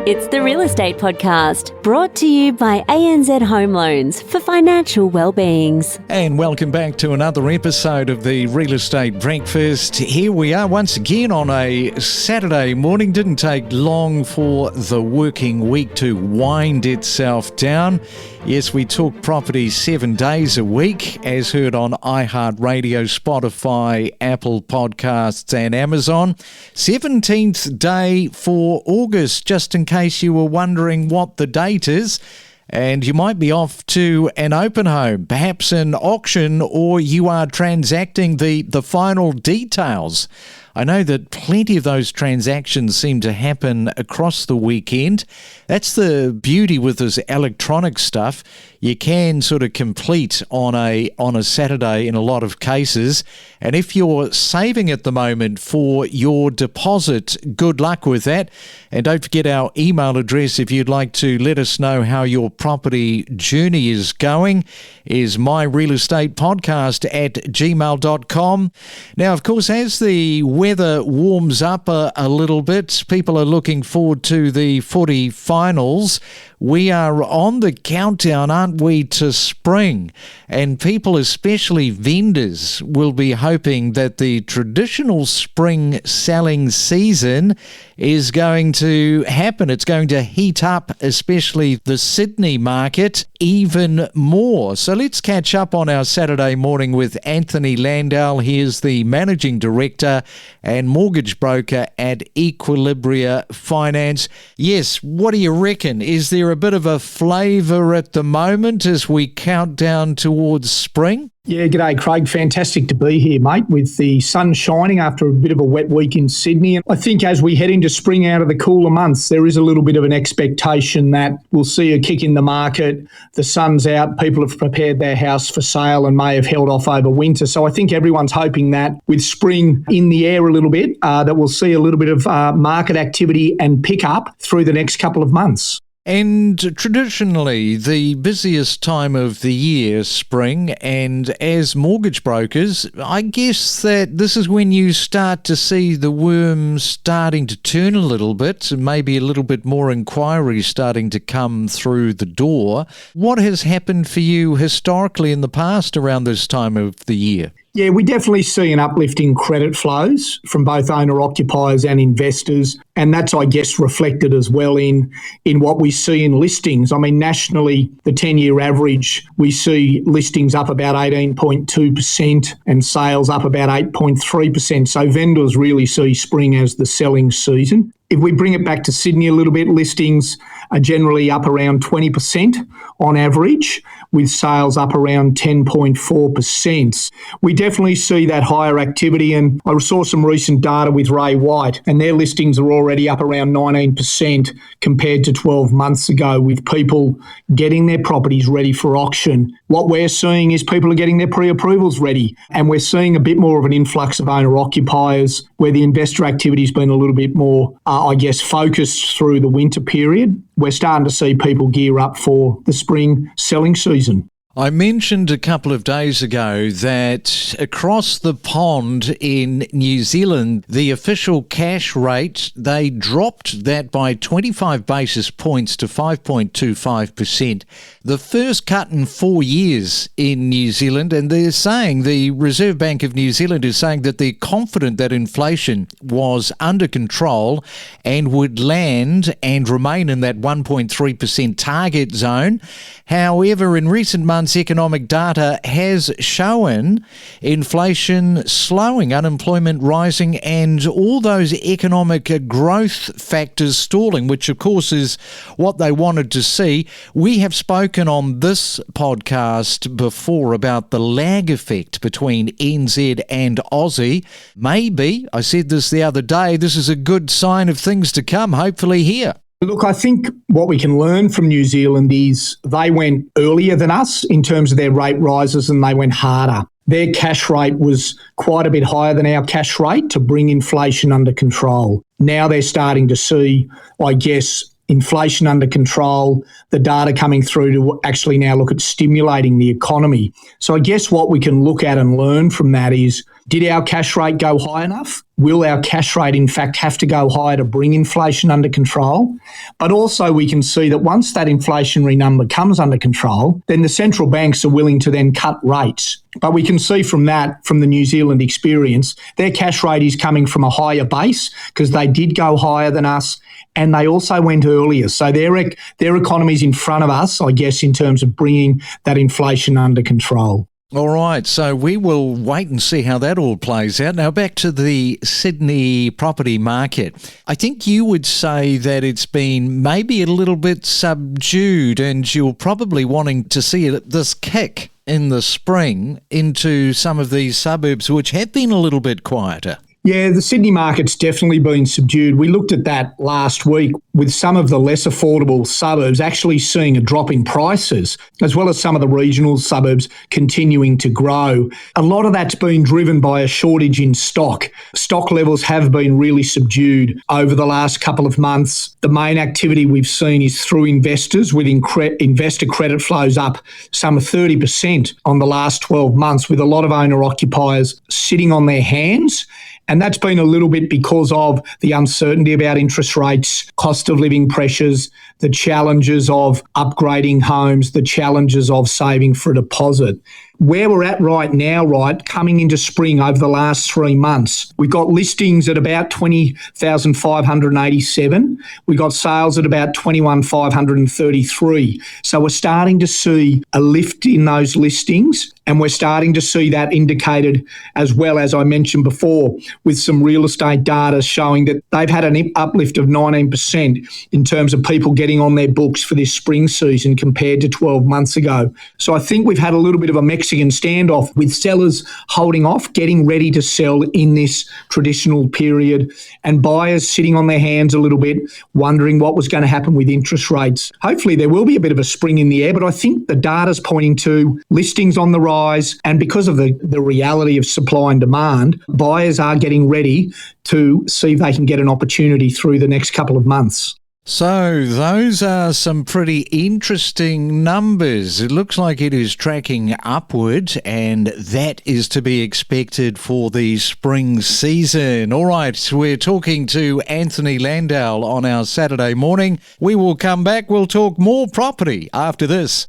It's the Real Estate Podcast, brought to you by ANZ Home Loans for financial well-beings. And welcome back to another episode of the Real Estate Breakfast. Here we are once again on a Saturday morning. Didn't take long for the working week to wind itself down. Yes, we talk property 7 days a week, as heard on iHeartRadio, Spotify, Apple Podcasts and Amazon. 17th day for August, just in case you were wondering what the date is. And you might be off to an open home, perhaps an auction, or you are transacting the final details. I know that plenty of those transactions seem to happen across the weekend. That's the beauty with this electronic stuff. You can sort of complete on a Saturday in a lot of cases. And if you're saving at the moment for your deposit, good luck with that. And don't forget our email address if you'd like to let us know how your property journey is going, is myrealestatepodcast@gmail.com. Now, of course, as the weather warms up a little bit, people are looking forward to the footy finals. We are on the countdown, aren't we, to spring? And people, especially vendors, will be hoping that the traditional spring selling season is going to happen. It's going to heat up, especially the Sydney market, even more. So let's catch up on our Saturday morning with Anthony Landahl. He is the Managing Director and Mortgage Broker at Equilibria Finance. Yes, what do you reckon? Is there a bit of a flavour at the moment as we count down towards spring? Yeah, g'day, Craig. Fantastic to be here, mate, with the sun shining after a bit of a wet week in Sydney. And I think as we head into spring out of the cooler months, there is a little bit of an expectation that we'll see a kick in the market. The sun's out, people have prepared their house for sale and may have held off over winter. So I think everyone's hoping that with spring in the air a little bit, that we'll see a little bit of market activity and pick up through the next couple of months. And traditionally, the busiest time of the year, spring, and as mortgage brokers, I guess that this is when you start to see the worm starting to turn a little bit, and maybe a little bit more inquiry starting to come through the door. What has happened for you historically in the past around this time of the year? Yeah, we definitely see an uplift in credit flows from both owner-occupiers and investors, and that's, I guess, reflected as well in what we see in listings. I mean, nationally, the 10-year average, we see listings up about 18.2% and sales up about 8.3%. So vendors really see spring as the selling season. If we bring it back to Sydney a little bit, listings are generally up around 20% on average, with sales up around 10.4%. We definitely see that higher activity, and I saw some recent data with Ray White, and their listings are already up around 19% compared to 12 months ago, with people getting their properties ready for auction. What we're seeing is people are getting their pre-approvals ready, and we're seeing a bit more of an influx of owner-occupiers where the investor activity has been a little bit more focused through the winter period. We're starting to see people gear up for the spring selling season. I mentioned a couple of days ago that across the pond in New Zealand, the official cash rate, they dropped that by 25 basis points to 5.25%. The first cut in 4 years in New Zealand, and they're saying, the Reserve Bank of New Zealand is saying that they're confident that inflation was under control and would land and remain in that 1.3% target zone. However, in recent months, economic data has shown inflation slowing, unemployment rising, and all those economic growth factors stalling, which of course is what they wanted to see. We have spoken on this podcast before about the lag effect between NZ and Aussie. Maybe, I said this the other day, this is a good sign of things to come, hopefully here. Look, I think what we can learn from New Zealand is they went earlier than us in terms of their rate rises, and they went harder. Their cash rate was quite a bit higher than our cash rate to bring inflation under control. Now they're starting to see, I guess, inflation under control, the data coming through to actually now look at stimulating the economy. So I guess what we can look at and learn from that is Did our cash rate go high enough? Will our cash rate, in fact, have to go higher to bring inflation under control? But also we can see that once that inflationary number comes under control, then the central banks are willing to then cut rates. But we can see from the New Zealand experience, their cash rate is coming from a higher base because they did go higher than us and they also went earlier. So their economy's in front of us, I guess, in terms of bringing that inflation under control. All right, so we will wait and see how that all plays out. Now back to the Sydney property market. I think you would say that it's been maybe a little bit subdued and you're probably wanting to see this kick in the spring into some of these suburbs which have been a little bit quieter. Yeah, the Sydney market's definitely been subdued. We looked at that last week with some of the less affordable suburbs actually seeing a drop in prices, as well as some of the regional suburbs continuing to grow. A lot of that's been driven by a shortage in stock. Stock levels have been really subdued over the last couple of months. The main activity we've seen is through investors, with investor credit flows up some 30% on the last 12 months, with a lot of owner-occupiers sitting on their hands. And that's been a little bit because of the uncertainty about interest rates, cost of living pressures, the challenges of upgrading homes, the challenges of saving for a deposit. Where we're at right now, coming into spring over the last 3 months, we've got listings at about 20,587. We got sales at about 21,533. So we're starting to see a lift in those listings, and we're starting to see that indicated as well, as I mentioned before, with some real estate data showing that they've had an uplift of 19% in terms of people getting on their books for this spring season compared to 12 months ago. So I think we've had a little bit of a Mexican standoff with sellers holding off, getting ready to sell in this traditional period, and buyers sitting on their hands a little bit, wondering what was going to happen with interest rates. Hopefully there will be a bit of a spring in the air, but I think the data's pointing to listings on the rise, and because of the reality of supply and demand, buyers are getting ready to see if they can get an opportunity through the next couple of months. So those are some pretty interesting numbers. It looks like it is tracking upward, and that is to be expected for the spring season. All right, we're talking to Anthony Landahl on our Saturday morning. We will come back. We'll talk more property after this.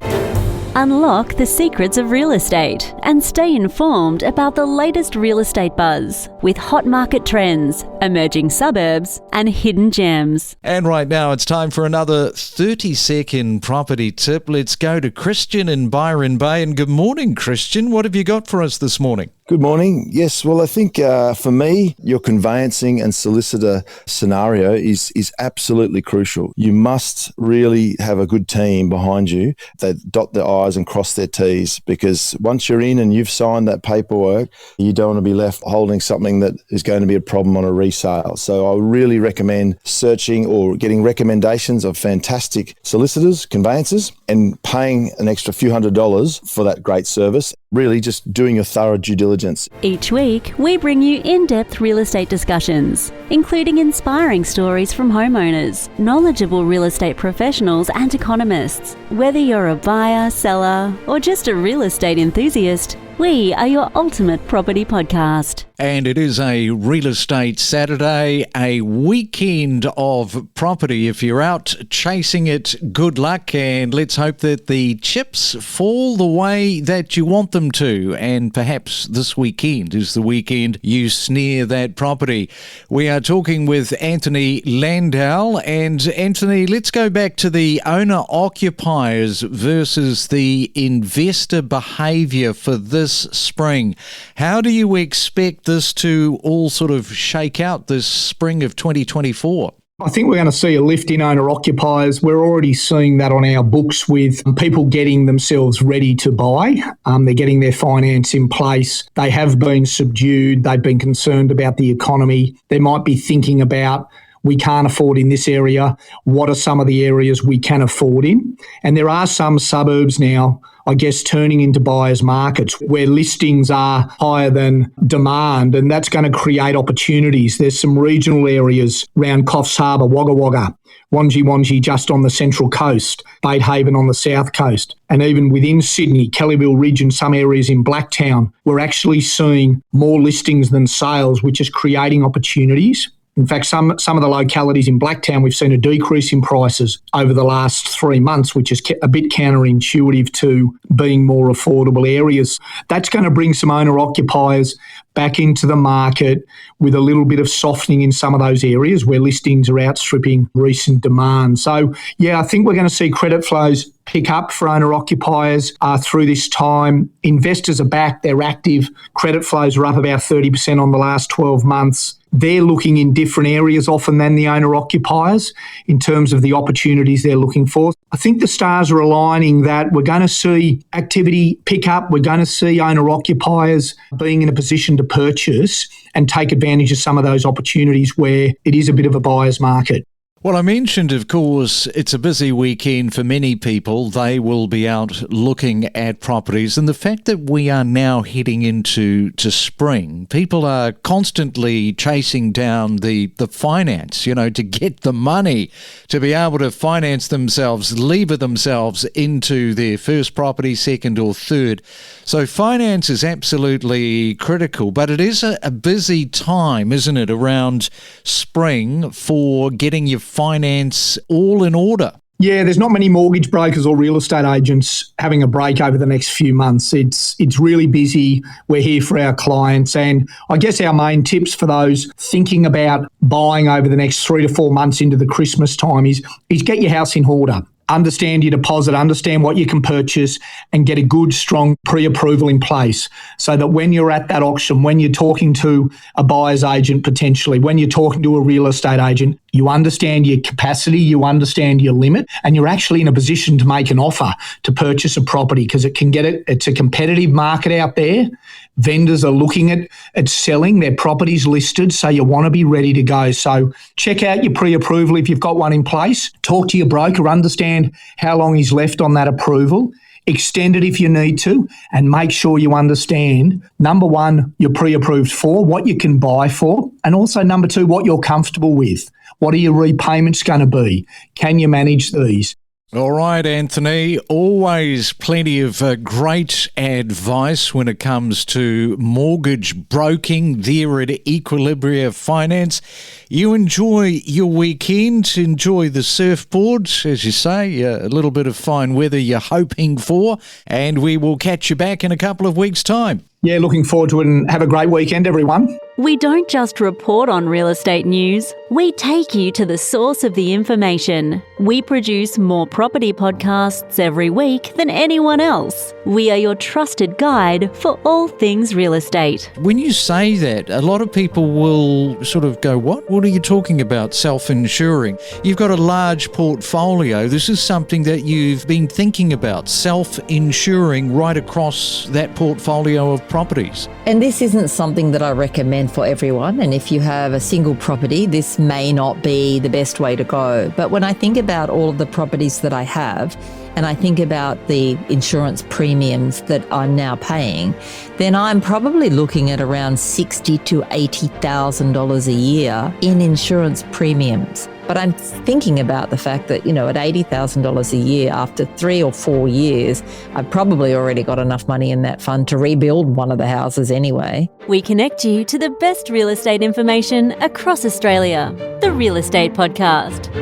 Unlock the secrets of real estate and stay informed about the latest real estate buzz with hot market trends, emerging suburbs, and hidden gems. And right now it's time for another 30-second property tip. Let's go to Christian in Byron Bay. And good morning, Christian. What have you got for us this morning? Good morning. Yes, well, I think for me, your conveyancing and solicitor scenario is absolutely crucial. You must really have a good team behind you that dot their I's and cross their T's, because once you're in and you've signed that paperwork, you don't want to be left holding something that is going to be a problem on a resale. So I really recommend searching or getting recommendations of fantastic solicitors, conveyancers, and paying an extra few $100s for that great service. Really just doing your thorough due diligence. Each week, we bring you in-depth real estate discussions, including inspiring stories from homeowners, knowledgeable real estate professionals and economists. Whether you're a buyer, seller, or just a real estate enthusiast, we are your ultimate property podcast. And it is a Real Estate Saturday, a weekend of property. If you're out chasing it, good luck, and let's hope that the chips fall the way that you want them to. And perhaps this weekend is the weekend you snare that property. We are talking with Anthony Landahl. And Anthony, let's go back to the owner-occupiers versus the investor behaviour for this spring. How do you expect this to all sort of shake out this spring of 2024? I think we're going to see a lift in owner-occupiers. We're already seeing that on our books with people getting themselves ready to buy. They're getting their finance in place. They have been subdued. They've been concerned about the economy. They might be thinking about we can't afford in this area. What are some of the areas we can afford in? And there are some suburbs now, I guess, turning into buyers' markets where listings are higher than demand, and that's going to create opportunities. There's some regional areas around Coffs Harbour, Wagga Wagga, Wangi just on the central coast, Bait Haven on the south coast, and even within Sydney, Kellyville Ridge and some areas in Blacktown, we're actually seeing more listings than sales, which is creating opportunities. In fact, some of the localities in Blacktown, we've seen a decrease in prices over the last 3 months, which is a bit counterintuitive to being more affordable areas. That's going to bring some owner-occupiers back into the market with a little bit of softening in some of those areas where listings are outstripping recent demand. So, yeah, I think we're going to see credit flows pick up for owner-occupiers through this time. Investors are back, they're active. Credit flows are up about 30% on the last 12 months. They're looking in different areas often than the owner-occupiers in terms of the opportunities they're looking for. I think the stars are aligning that we're going to see activity pick up. We're going to see owner-occupiers being in a position to purchase and take advantage of some of those opportunities where it is a bit of a buyer's market. Well, I mentioned, of course, it's a busy weekend for many people. They will be out looking at properties. And the fact that we are now heading into spring, people are constantly chasing down the finance, to get the money to be able to finance themselves, lever themselves into their first property, second or third. So finance is absolutely critical, but it is a busy time, isn't it, around spring for getting your finance all in order? Yeah, there's not many mortgage brokers or real estate agents having a break over the next few months. It's really busy. We're here for our clients. And I guess our main tips for those thinking about buying over the next 3 to 4 months into the Christmas time is get your house in order. Understand your deposit, understand what you can purchase, and get a good, strong pre-approval in place so that when you're at that auction, when you're talking to a buyer's agent potentially, when you're talking to a real estate agent, you understand your capacity, you understand your limit, and you're actually in a position to make an offer to purchase a property because it's a competitive market out there. Vendors are looking at selling their properties listed, so you want to be ready to go. So check out your pre-approval if you've got one in place. Talk to your broker, understand how long is left on that approval. Extend it if you need to, and make sure you understand, number one, you're pre-approved for, what you can buy for, and also number two, what you're comfortable with. What are your repayments going to be? Can you manage these? All right, Anthony, always plenty of great advice when it comes to mortgage broking there at Equilibria Finance. You enjoy your weekend, enjoy the surfboard, as you say, a little bit of fine weather you're hoping for, and we will catch you back in a couple of weeks' time. Yeah, looking forward to it, and have a great weekend, everyone. We don't just report on real estate news, we take you to the source of the information. We produce more property podcasts every week than anyone else. We are your trusted guide for all things real estate. When you say that, a lot of people will sort of go, what? What are you talking about, self-insuring? You've got a large portfolio. This is something that you've been thinking about, self-insuring right across that portfolio of properties. And this isn't something that I recommend for everyone. And if you have a single property, this may not be the best way to go. But when I think about all of the properties that I have, and I think about the insurance premiums that I'm now paying, then I'm probably looking at around $60,000 to $80,000 a year in insurance premiums. But I'm thinking about the fact that, at $80,000 a year, after 3 or 4 years, I've probably already got enough money in that fund to rebuild one of the houses anyway. We connect you to the best real estate information across Australia. The Real Estate Podcast.